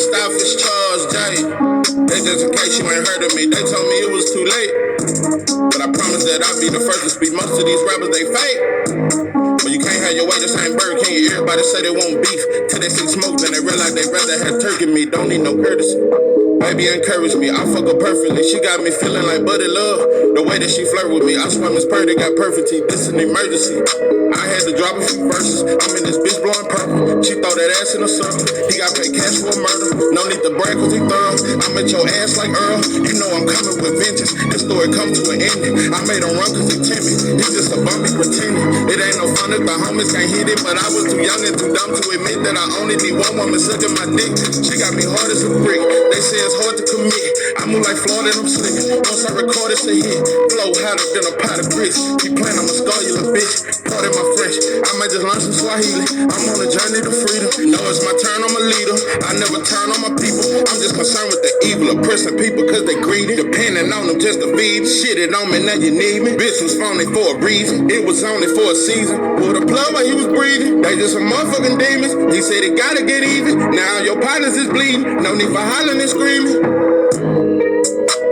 stop is Charles J. They just in case you ain't heard of me, they told me it was too late. But I promise that I'll be the first to speak. Most of these rappers, they fake. But you can't have your way, this ain't Burger King. Everybody say they want beef. Till they see smoke, then they realize they rather have turkey meat. Don't need no courtesy. Baby encourage me, I fuck her perfectly. She got me feeling like buddy love. The way that she flirt with me, I swear Miss Purdy got perfect teeth. This is an emergency. I had to drop a few verses. I'm in this bitch blowing purple. She throw that ass in a circle. He got paid cash for a murder. No need to brag cause he thorough. I'm at your ass like Errol. You know I'm coming with vengeance. This story come to an ending. I made him run cause he timid. He's just a bummy pretending. It ain't no fun if the homies can't hit it. But I was too young and too dumb to admit that I only need one woman sucking my dick. She got me hard as a brick. They say it's hard to commit. I move like Florida and I'm slick. Once I record it's a hit. Flow hotter than a pot of grits. Keep playing, I'ma scar you little bitch. Pardon my French. I might just learn some Swahili. I'm on a journey to freedom. Know it's my turn, I'm a leader. I never turn on my people. I'm just concerned with the evil oppressing people cause they greedy. Depending on them just to feed. Shit it on me, now you need me. Bitch was phony for a reason. It was only for a season. Pulled a plug while he was breathing. They just some motherfucking demons. He said it gotta get even. Now your partners is bleeding. No need for hollering and screaming.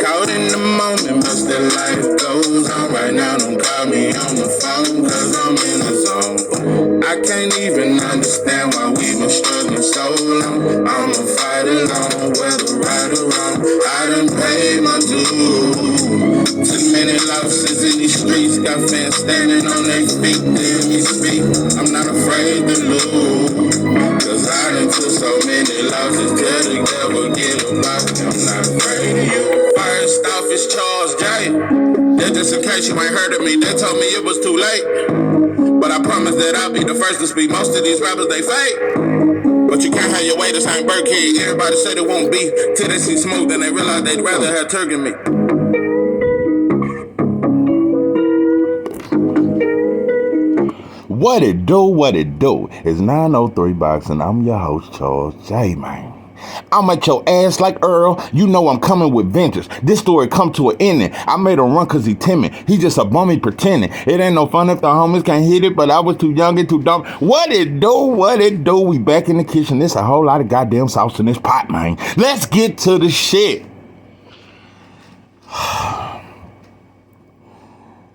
Caught in the moment, but still life goes on. Right now, don't call me on the phone, cause I'm in the zone. I can't even understand why we've been struggling so long. I'ma fight alone, whether right or wrong. I done paid my dues. Too many losses in these streets. Got fans standing on their feet, hear me speak. I'm not afraid to lose, cause I done took so many losses till the devil get about me. I'm not afraid of you. First off, it's Charles J. That just in case you ain't heard of me, they told me it was too late. But I promise that I'll be the first to speak. Most of these rappers, they fake. But you can't have your way, this ain't Burger King. Everybody say they won't beef till they see smoke, then they realize they'd rather have turkey meat. What it do? It's 903 Boxing. I'm your host, Charles J, man. I'm at your ass like Errol. You know I'm coming with vengeance. This story come to an ending. I made him run cause he timid. He just a bummy pretending. It ain't no fun if the homies can't hit it, but I was too young and too dumb. What it do? We back in the kitchen. There's a whole lot of goddamn sauce in this pot, man. Let's get to the shit. I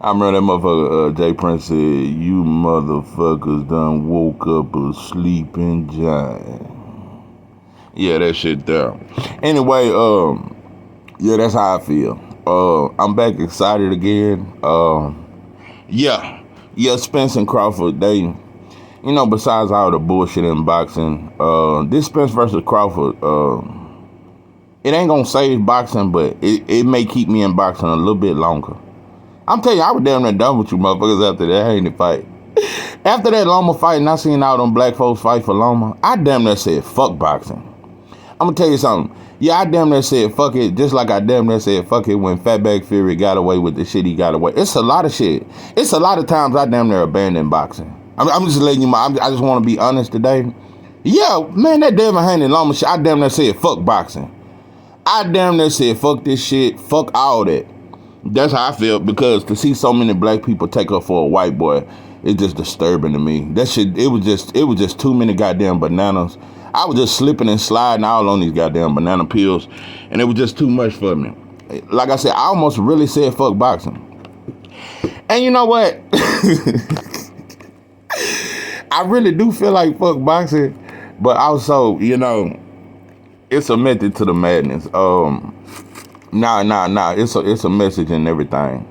remember that motherfucker, Jay Prince said, you motherfuckers done woke up a sleeping giant. Yeah, that shit there. Anyway, yeah, that's how I feel. I'm back excited again. Yeah, Spence and Crawford, they, you know, besides all the bullshit in boxing, this Spence versus Crawford, it ain't gonna save boxing, but it may keep me in boxing a little bit longer. I'm telling you, I was damn near done with you motherfuckers after that hated fight. After that Loma fight, and I seen all them black folks fight for Loma, I damn near said, fuck boxing. I'm gonna tell you something. Yeah, I damn near said fuck it, just like I damn near said fuck it when Fatback Fury got away with the shit he got away. It's a lot of shit. It's a lot of times I damn near abandoned boxing. I'm just letting you know, I just want to be honest today. Yeah, man, that Devin Haney Loma shit, I damn near said fuck boxing. I damn near said fuck this shit, fuck all that. That's how I feel, because to see so many black people take up for a white boy, it's just disturbing to me. That shit, it was just too many goddamn bananas. I was just slipping and sliding all on these goddamn banana peels, and it was just too much for me. Like I said, I almost really said fuck boxing. And you know what? I really do feel like fuck boxing, but also, you know, it's a method to the madness. Nah. It's a message in everything.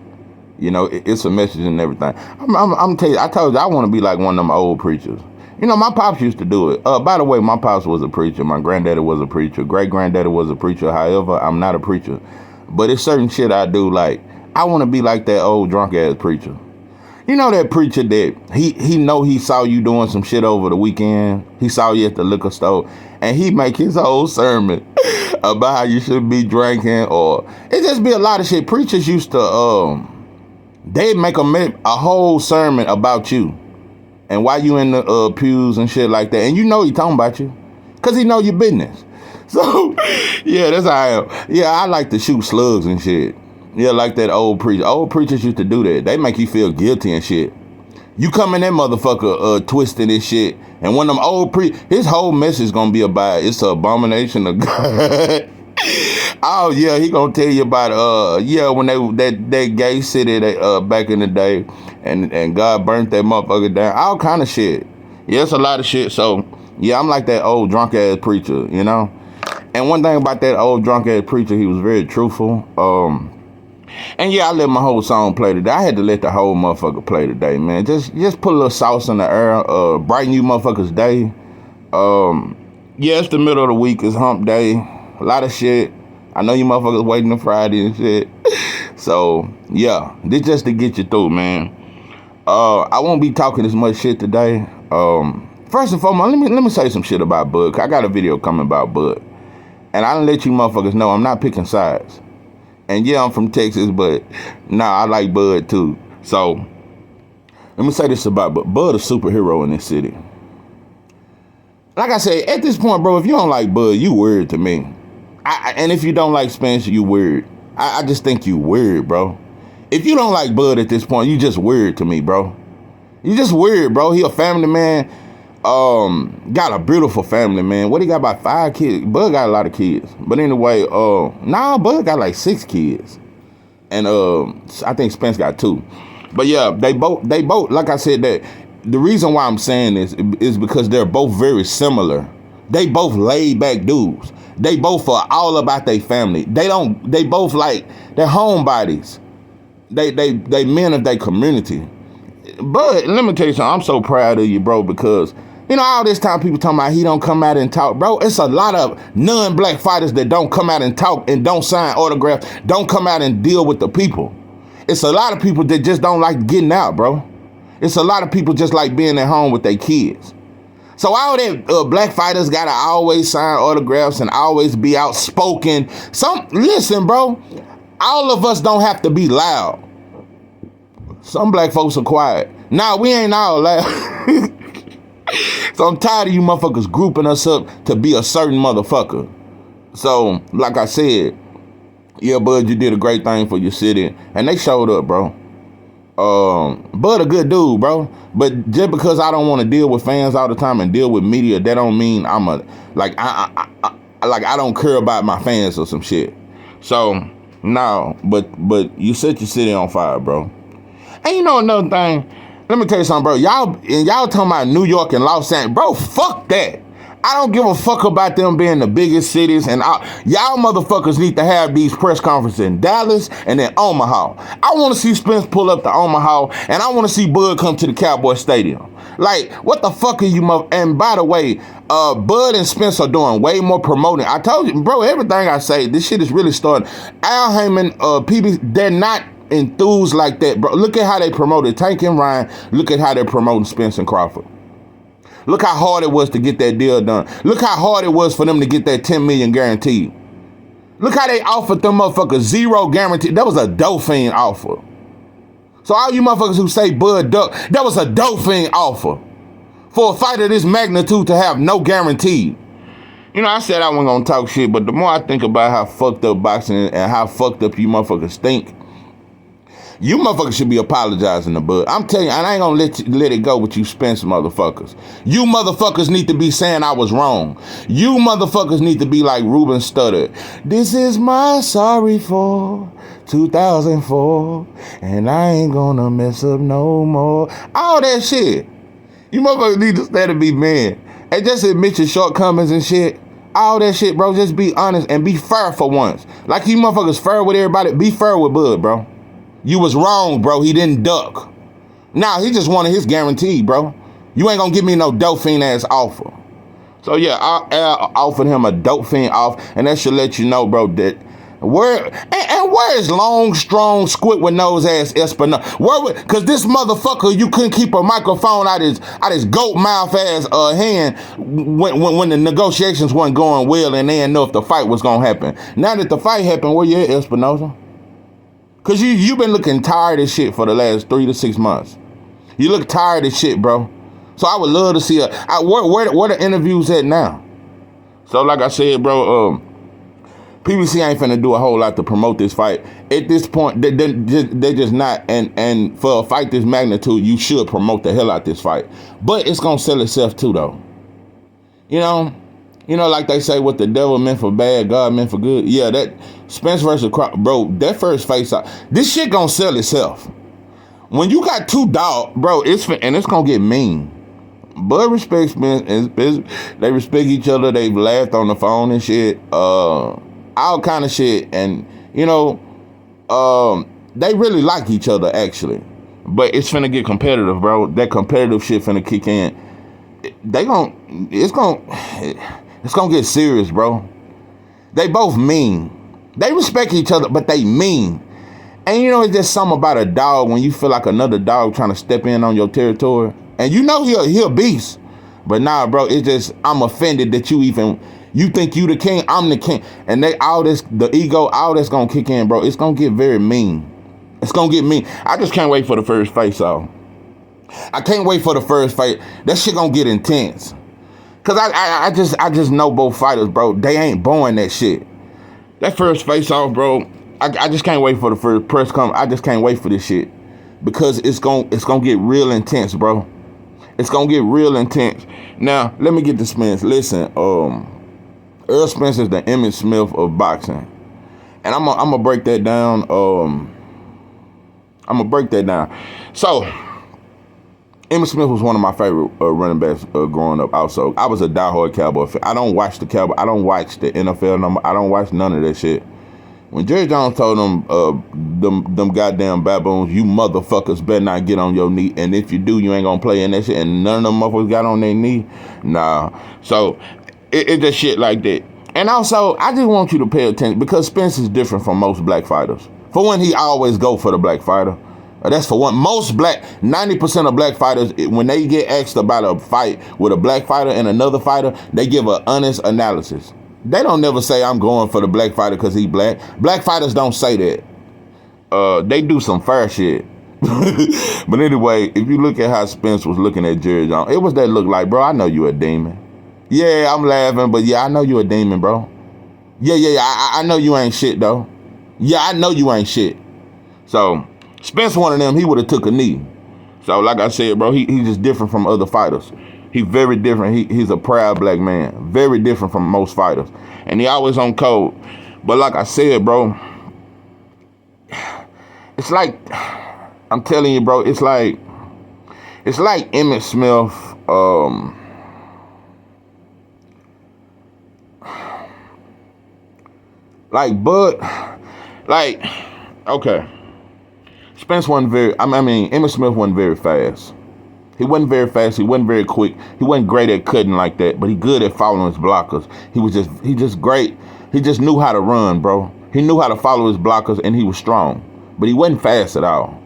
You know, it's a message in everything. I'm telling you, I told you I want to be like one of them old preachers. You know, my pops used to do it. By the way, my pops was a preacher. My granddaddy was a preacher. Great-granddaddy was a preacher. However, I'm not a preacher. But it's certain shit I do, like, I want to be like that old drunk-ass preacher. You know that preacher that he know he saw you doing some shit over the weekend. He saw you at the liquor store. And he make his whole sermon about how you should be drinking, or it just be a lot of shit. Preachers used to, they'd make a whole sermon about you and why you in the pews and shit like that. And you know he talking about you because he know your business. So, yeah, that's how I am. Yeah, I like to shoot slugs and shit. Yeah, like that old preacher. Old preachers used to do that. They make you feel guilty and shit. You come in that motherfucker twisting this shit. And one of them old his whole message gonna be about it's an abomination of God. Oh yeah, he gonna tell you about when that gay city back in the day and God burnt that motherfucker down. All kind of shit. Yeah, it's a lot of shit. So yeah, I'm like that old drunk ass preacher, you know? And one thing about that old drunk ass preacher, he was very truthful. And yeah, I let my whole song play today. I had to let the whole motherfucker play today, man. Just put a little sauce in the air, brighten you motherfuckers' day. Yeah, it's the middle of the week, it's hump day. A lot of shit. I know you motherfuckers waiting on Friday and shit. So yeah, this just to get you through, man. I won't be talking as much shit today. First and foremost, let me say some shit about Bud. I got a video coming about Bud. And I done let you motherfuckers know I'm not picking sides. And yeah, I'm from Texas, but I like Bud too. So let me say this about Bud, a superhero in this city. Like I said, at this point, bro, if you don't like Bud, you weird to me. And if you don't like Spence, you weird. I just think you weird, bro. If you don't like Bud at this point, you just weird to me, bro. You just weird, bro. He a family man. Got a beautiful family, man. What he got, about 5 kids? Bud got a lot of kids. But anyway, Bud got like 6 kids. And I think Spence got 2. But yeah, they both, like I said, that the reason why I'm saying this is because they're both very similar. They both laid back dudes. They both are all about their family. They both like, they're homebodies. They men of their community. But let me tell you something, I'm so proud of you, bro, because you know, all this time people talking about he don't come out and talk. Bro, it's a lot of non-black fighters that don't come out and talk and don't sign autographs, don't come out and deal with the people. It's a lot of people that just don't like getting out, bro. It's a lot of people just like being at home with their kids. So all that black fighters gotta always sign autographs and always be outspoken. Listen, bro, all of us don't have to be loud. Some black folks are quiet. Nah, we ain't all loud. So I'm tired of you motherfuckers grouping us up to be a certain motherfucker. So, like I said, yeah, Bud, you did a great thing for your city. And they showed up, bro. Bud a good dude, bro. But just because I don't want to deal with fans all the time and deal with media, that don't mean I'm I don't care about my fans or some shit. So, no, but you set your city on fire, bro. And you know another thing? Let me tell you something, bro. Y'all talking about New York and Los Angeles. Bro, fuck that. I don't give a fuck about them being the biggest cities. And y'all motherfuckers need to have these press conferences in Dallas and in Omaha. I want to see Spence pull up to Omaha, and I want to see Bud come to the Cowboy Stadium. Like, what the fuck are you And by the way, Bud and Spence are doing way more promoting. I told you, bro, everything I say, this shit is really starting. Al Heyman, PB, they're not enthused like that, bro. Look at how they promoted Tank and Ryan. Look at how they're promoting Spence and Crawford. Look how hard it was to get that deal done. Look how hard it was for them to get that $10 million guaranteed. Look how they offered them motherfuckers 0 guarantee. That was a Dauphin offer. So all you motherfuckers who say Bud Duck, that was a Dauphin offer for a fight of this magnitude to have no guarantee. You know, I said I wasn't gonna talk shit, but the more I think about how fucked up boxing and how fucked up you motherfuckers think, you motherfuckers should be apologizing to Bud. I'm telling you, and I ain't gonna let it go with you Spence motherfuckers. You motherfuckers need to be saying I was wrong. You motherfuckers need to be like Ruben Studdard. This is my sorry for 2004, and I ain't gonna mess up no more. All that shit. You motherfuckers need to stand and be men. And just admit your shortcomings and shit. All that shit, bro. Just be honest and be fair for once. Like you motherfuckers fair with everybody, be fair with Bud, bro. You was wrong, bro. He didn't duck. Nah, he just wanted his guarantee, bro. You ain't gonna give me no Dauphin ass offer. So yeah, I offered him a Dauphin offer, and that should let you know, bro, that where is long, strong, squid with nose ass Espinal? Cause this motherfucker, you couldn't keep a microphone out his goat mouth ass hand when the negotiations weren't going well and they didn't know if the fight was gonna happen. Now that the fight happened, where you at, Espinosa? Cause you been looking tired as shit for the last 3 to 6 months. You look tired as shit, bro. So I would love to see where the interviews at now. So like I said, bro, PBC ain't finna do a whole lot to promote this fight. At this point, they just not. And for a fight this magnitude, you should promote the hell out this fight. But it's gonna sell itself too, though. You know, like they say, what the devil meant for bad, God meant for good. Yeah, that Spence versus bro, that first face off, this shit gonna sell itself. When you got two dogs, bro, it's gonna get mean. Bud respects Spence, and they respect each other. They've laughed on the phone and shit, all kind of shit, and they really like each other actually. But it's finna get competitive, bro. That competitive shit finna kick in. It's gonna get serious, bro. They both mean. They respect each other, but they mean. And it's just something about a dog when you feel like another dog trying to step in on your territory. And he a beast. But nah, bro, it's just, I'm offended that you think you the king, I'm the king. And the ego, all that's gonna kick in, bro. It's gonna get very mean. It's gonna get mean. I just can't wait for the first face-off. I can't wait for the first fight. That shit gonna get intense. Cause I just know both fighters, bro. They ain't born that shit. That first face-off, bro. I just can't wait for the first press conference. I just can't wait for this shit. Because it's gonna get real intense, bro. It's gonna get real intense. Now, let me get to Spence. Listen, Errol Spence is the Emmitt Smith of boxing. And I'm gonna break that down. I'm gonna break that down. So, Emmitt Smith was one of my favorite running backs growing up. Also, I was a diehard Cowboy fan. I don't watch the Cowboy. I don't watch the NFL number. I don't watch none of that shit. When Jerry Jones told them goddamn baboons, you motherfuckers better not get on your knee, and if you do, you ain't gonna play in that shit. And none of them motherfuckers got on their knee. Nah. So it's just shit like that. And also, I just want you to pay attention because Spence is different from most black fighters. For one, he always go for the black fighter. That's for one. 90% of black fighters, when they get asked about a fight with a black fighter and another fighter, they give an honest analysis. They don't never say, I'm going for the black fighter because he black. Black fighters don't say that. They do some fair shit. But anyway, if you look at how Spence was looking at Jerry Jones, it was that look like, bro, I know you a demon. Yeah, I'm laughing, but yeah, I know you a demon, bro. Yeah, I know you ain't shit, though. Yeah, I know you ain't shit. So, Spence one of them, he would have took a knee. So, like I said, bro, he's just different from other fighters. He's very different. He's a proud black man. Very different from most fighters. And he always on code. But like I said, bro, it's like, I'm telling you, bro, it's like Emmitt Smith, okay. Spence wasn't Emmitt Smith wasn't very fast. He wasn't very fast. He wasn't very quick. He wasn't great at cutting like that, but he good at following his blockers. He just great. He just knew how to run, bro. He knew how to follow his blockers, and he was strong, but he wasn't fast at all.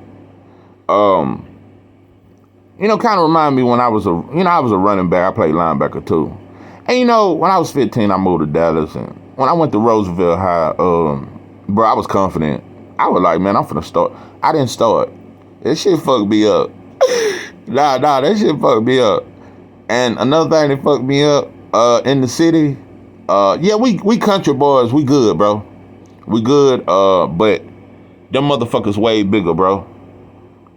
Kind of remind me when I was a running back. I played linebacker too. And when I was 15, I moved to Dallas, and when I went to Roosevelt High, bro, I was confident. I was like, man, I'm finna start. I didn't start. That shit fucked me up. Nah, that shit fucked me up. And another thing that fucked me up, in the city, we country boys, we good, bro. We good, but them motherfuckers way bigger, bro.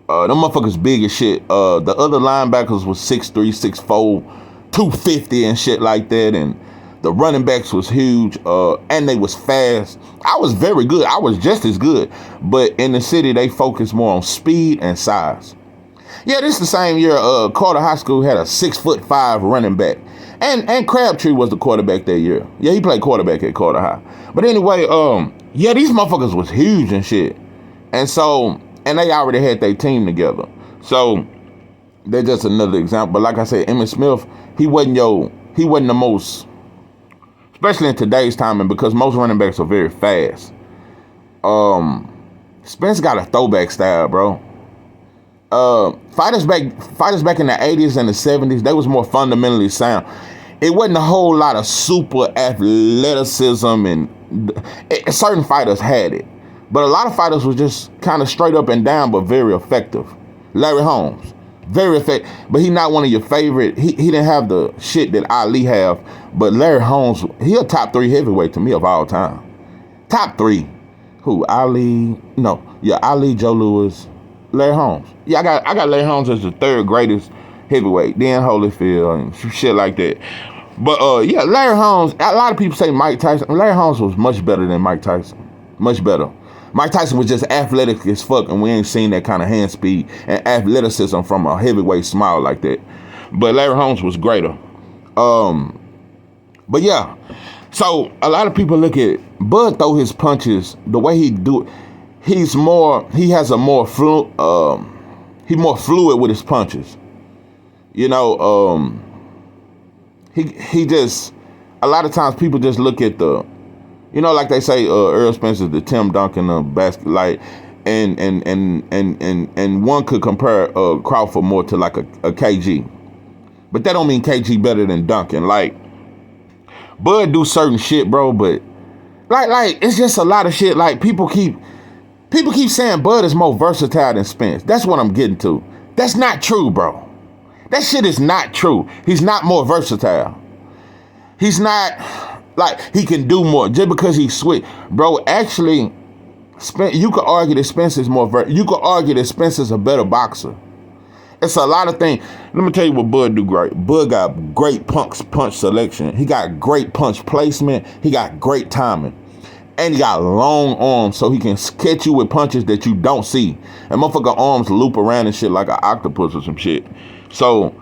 Them motherfuckers big as shit. The other linebackers was 6'3", 6'4", 250 and shit like that, and the running backs was huge, and they was fast. I was very good. I was just as good. But in the city, they focus more on speed and size. Yeah, this is the same year Carter High School had a 6'5" running back. And Crabtree was the quarterback that year. Yeah, he played quarterback at Carter High. But anyway, these motherfuckers was huge and shit. And they already had their team together. So they're just another example. But like I said, Emmitt Smith, he wasn't the most, especially in today's time, and because most running backs are very fast. Spence got a throwback style, bro. Fighters back in the 80s and the 70s, they was more fundamentally sound. It wasn't a whole lot of super athleticism, and certain fighters had it, but a lot of fighters was just kind of straight up and down, but very effective. Larry Holmes, very effective, but he not one of your favorite. He didn't have the shit that Ali have, but Larry Holmes, he a top 3 heavyweight to me of all time. Top three. Who? Ali? No. Yeah, Ali, Joe Louis, Larry Holmes. Yeah, I got Larry Holmes as the third greatest heavyweight. Then Holyfield and shit like that. But yeah, Larry Holmes. A lot of people say Mike Tyson. Larry Holmes was much better than Mike Tyson. Much better. Mike Tyson was just athletic as fuck, and we ain't seen that kind of hand speed and athleticism from a heavyweight smile like that. But Larry Holmes was greater. But yeah, so a lot of people look at Bud throw his punches the way he do it. He has a more he's more fluid with his punches. You know, he just, a lot of times people just look at the, you know, like they say, Errol Spence is the Tim Duncan of basket, like, and one could compare Crawford more to like a KG, but that don't mean KG better than Duncan. Like, Bud do certain shit, bro, but like it's just a lot of shit. Like people keep saying Bud is more versatile than Spence. That's what I'm getting to. That's not true, bro. That shit is not true. He's not more versatile. He's not, like, he can do more just because he's sweet. Bro, actually, you could argue that Spence is more, you could argue that Spence is a better boxer. It's a lot of things. Let me tell you what Bud do great. Bud got great punch selection. He got great punch placement. He got great timing. And he got long arms so he can catch you with punches that you don't see. And motherfucker arms loop around and shit like an octopus or some shit. So,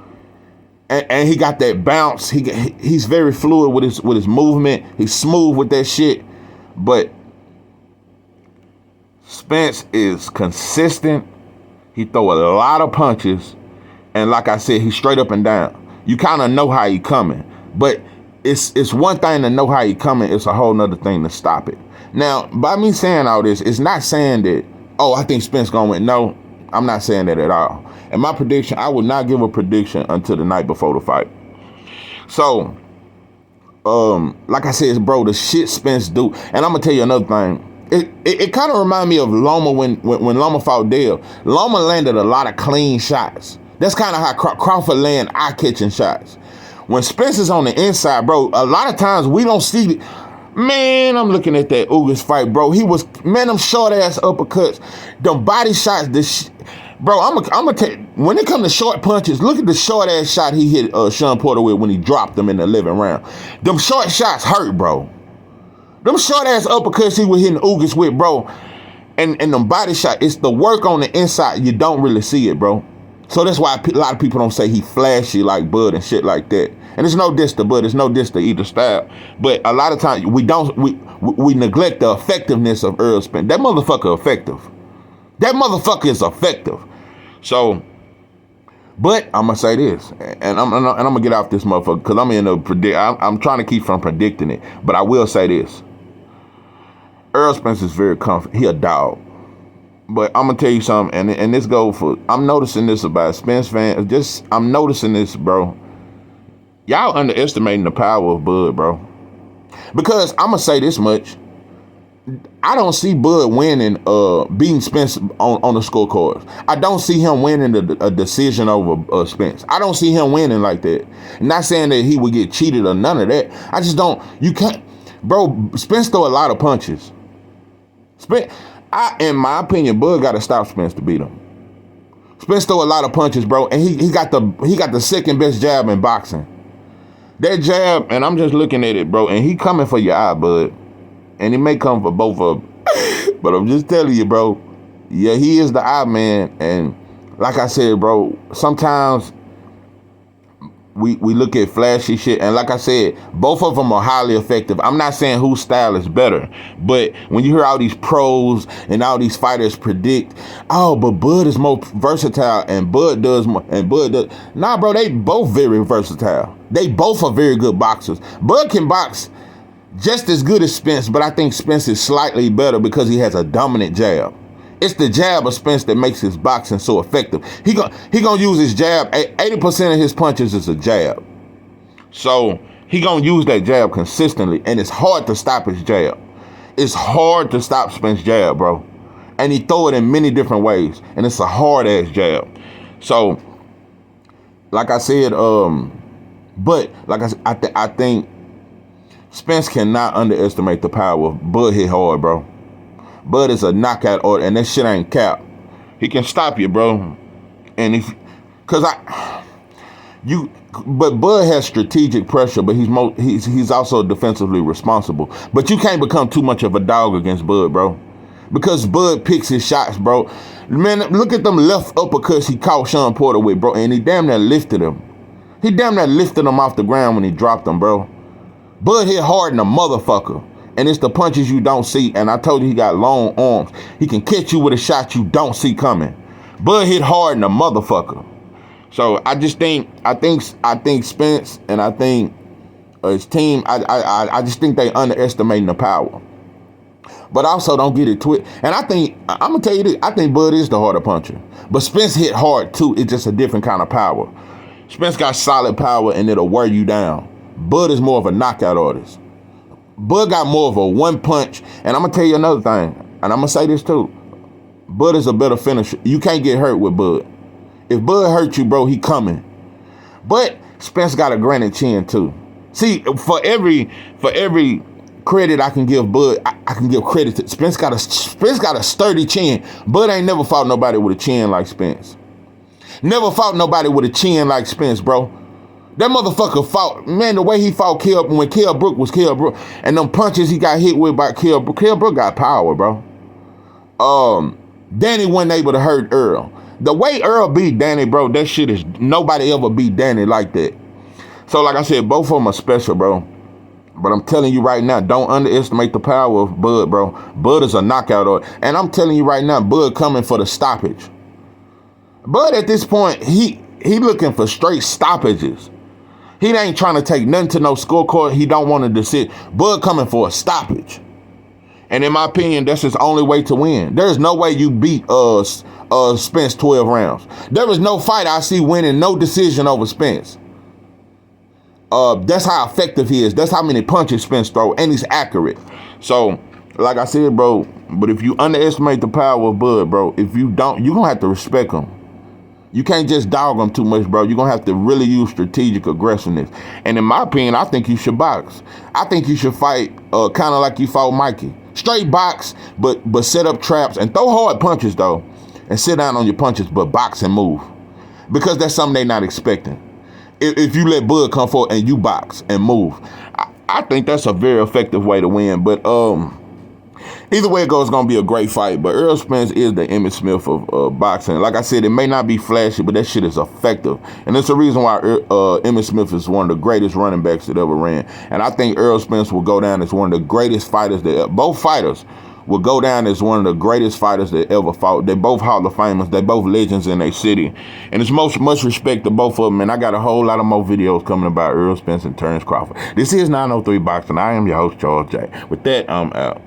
and he got that bounce. He's very fluid with his movement. He's smooth with that shit. But Spence is consistent. He throw a lot of punches. And like I said, he's straight up and down. You kind of know how he coming. But it's one thing to know how he coming. It's a whole nother thing to stop it. Now, by me saying all this, it's not saying that, oh, I think Spence gonna win. No, I'm not saying that at all. And my prediction, I would not give a prediction until the night before the fight. So, like I said, bro, the shit Spence do. And I'm gonna tell you another thing. It kind of remind me of Loma when Loma fought Dale. Loma landed a lot of clean shots. That's kind of how Crawford land eye-catching shots. When Spence is on the inside, bro, a lot of times we don't see it. Man, I'm looking at that Ugas fight, bro. Them short-ass uppercuts, them body shots, bro, I'm gonna tell you, when it comes to short punches, look at the short-ass shot he hit Sean Porter with when he dropped him in the 11th round. Them short shots hurt, bro. Them short-ass uppercuts he was hitting Ugas with, bro, and them body shots, it's the work on the inside. You don't really see it, bro. So that's why a lot of people don't say he flashy like Bud and shit like that. And it's no diss to Bud, it's no diss to either style. But a lot of times we neglect the effectiveness of Errol Spence. That motherfucker effective. That motherfucker is effective. So, but I'm gonna say this, and I'm gonna get off this motherfucker because I'm trying to keep from predicting it. But I will say this: Errol Spence is very confident. He a dog. But I'm gonna tell you something, and this go for, I'm noticing this about Spence fans. I'm noticing this, bro. Y'all underestimating the power of Bud, bro. Because I'm gonna say this much. I don't see Bud winning, beating Spence on the scorecards. I don't see him winning a decision over Spence. I don't see him winning like that. Not saying that he would get cheated or none of that. I just don't. You can't, bro. Spence throw a lot of punches. In my opinion, Bud got to stop Spence to beat him. Spence throw a lot of punches, bro, and he got the second best jab in boxing. That jab, and I'm just looking at it, bro, and he coming for your eye, Bud. And he may come for both of them. But I'm just telling you, bro, yeah, he is the eye man. And like I said, bro, sometimes we look at flashy shit. And like I said, both of them are highly effective. I'm not saying whose style is better. But when you hear all these pros and all these fighters predict, oh, but Bud is more versatile and Bud does more. And Bud does. Nah, bro, they both very versatile. They both are very good boxers. Bud can box just as good as Spence, but I think Spence is slightly better because he has a dominant jab. It's the jab of Spence that makes his boxing so effective. He gonna use his jab. 80% of his punches is a jab. So he gonna use that jab consistently, and it's hard to stop his jab. It's hard to stop Spence's jab, bro. And he throw it in many different ways, and it's a hard-ass jab. So, like I said, but like I think Spence cannot underestimate the power. Bud hit hard, bro. Bud is a knockout order, and that shit ain't cap. He can stop you, bro. And but Bud has strategic pressure, but he's also defensively responsible. But you can't become too much of a dog against Bud, bro. Because Bud picks his shots, bro. Man, look at them left uppercuts he caught Sean Porter with, bro, and he damn near lifted him. He damn near lifted him off the ground when he dropped him, bro. Bud hit hard in a motherfucker. And it's the punches you don't see. And I told you he got long arms. He can catch you with a shot you don't see coming. Bud hit hard in a motherfucker. So I think Spence and I think his team, I just think they underestimating the power. But also don't get it twisted. And I'm gonna tell you this, I think Bud is the harder puncher. But Spence hit hard too. It's just a different kind of power. Spence got solid power and it'll wear you down. Bud is more of a knockout artist. Bud got more of a one punch. And I'm gonna tell you another thing, and I'm gonna say this too. Bud is a better finisher. You can't get hurt with Bud. If Bud hurt you, bro, he coming. But Spence got a granite chin too. See, for every credit I can give Bud, I can give credit to Spence. Got a sturdy chin. Bud ain't never fought nobody with a chin like Spence. Never fought nobody with a chin like Spence, bro. That motherfucker fought, man, the way he fought when Kell Brook was Kell Brook, and them punches he got hit with by Kell Brook. Kell Brook got power, bro. Danny wasn't able to hurt Errol. The way Errol beat Danny, bro, that shit is, nobody ever beat Danny like that. So like I said, both of them are special, bro. But I'm telling you right now, don't underestimate the power of Bud, bro. Bud is a knockout order. And I'm telling you right now, Bud coming for the stoppage. Bud at this point, he looking for straight stoppages. He ain't trying to take nothing to no scorecard. He don't want to decide. Bud coming for a stoppage. And in my opinion, that's his only way to win. There's no way you beat Spence 12 rounds. There is no fight I see winning no decision over Spence. That's how effective he is. That's how many punches Spence throw, and he's accurate. So, like I said, bro, but if you underestimate the power of Bud, bro, if you don't, you're going to have to respect him. You can't just dog him too much, bro. You're going to have to really use strategic aggressiveness. And in my opinion, I think you should box. I think you should fight kind of like you fought Mikey. Straight box, but set up traps and throw hard punches, though. And sit down on your punches, but box and move. Because that's something they're not expecting. If you let Bud come forward and you box and move, I think that's a very effective way to win. But either way it goes, it's going to be a great fight. But Errol Spence is the Emmitt Smith of boxing. Like I said, it may not be flashy, but that shit is effective. And it's the reason why Emmitt Smith is one of the greatest running backs that ever ran. And I think Errol Spence will go down as one of the greatest fighters both fighters will go down as one of the greatest fighters that ever fought. They both Hall of Famers. They both legends in their city. And it's much respect to both of them. And I got a whole lot of more videos coming about Errol Spence and Terrence Crawford. This is 903 Boxing. I am your host, Charles J. With that, I'm out.